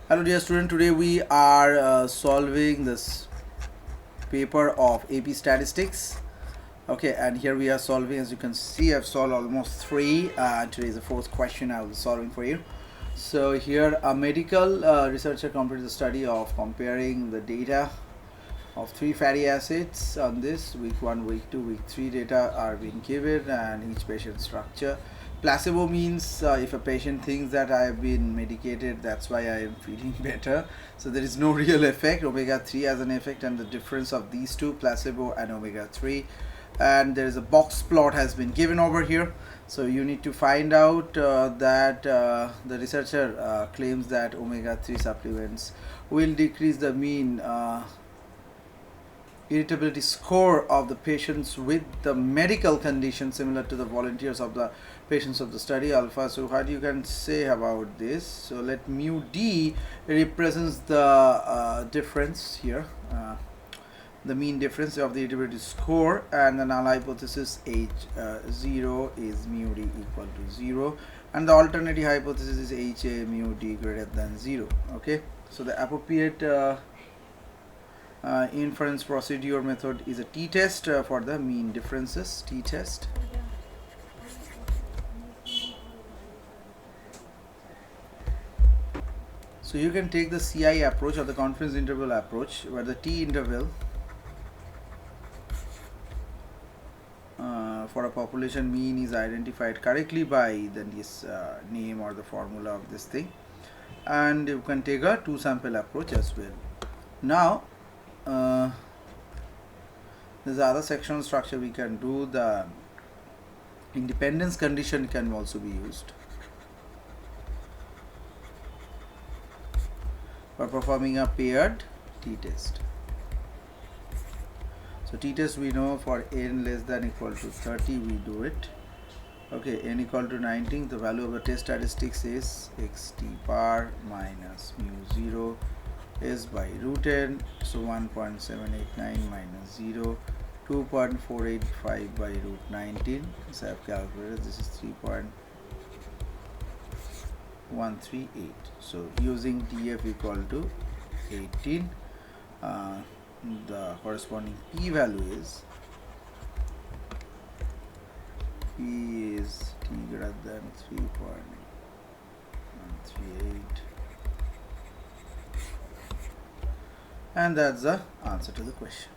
Hello dear student, today we are solving this paper of AP statistics. Okay, and here we are solving, as you can see I've solved almost three. Today is the fourth question I will be solving for you. So here a medical researcher completed the study of comparing the data of 3 fatty acids on this. Week 1, week 2, week 3 data are being given and each patient structure. Placebo means if a patient thinks that I have been medicated, that's why I am feeling better. So there is no real effect. Omega-3 has an effect, and the difference of these two, placebo and omega-3. And there is a box plot has been given over here. So you need to find out that the researcher claims that omega-3 supplements will decrease the mean irritability score of the patients with the medical condition similar to the volunteers of the patients of the study alpha. So what you can say about this? So let mu d represents the difference here, the mean difference of the irritability score, and the null hypothesis h0 is mu d equal to 0, and the alternative hypothesis is ha mu d greater than 0. Okay, so the appropriate inference procedure method is a t-test for the mean differences. T-test. So you can take the CI approach or the confidence interval approach, where the t interval for a population mean is identified correctly by this name or the formula of this thing, and you can take a two sample approach as well. Now there's other sectional structure we can do. The independence condition can also be used for performing a paired t-test. So t-test we know for n less than equal to 30 we do it. Okay, n equal to 19, the value of the test statistics is xt bar minus mu 0 is by root n, so 1.789 minus 0, 2.485 by root 19. So I have calculated this is 3.138. So using df equal to 18, the corresponding p value is p is t greater than 3.138, and that's the answer to the question.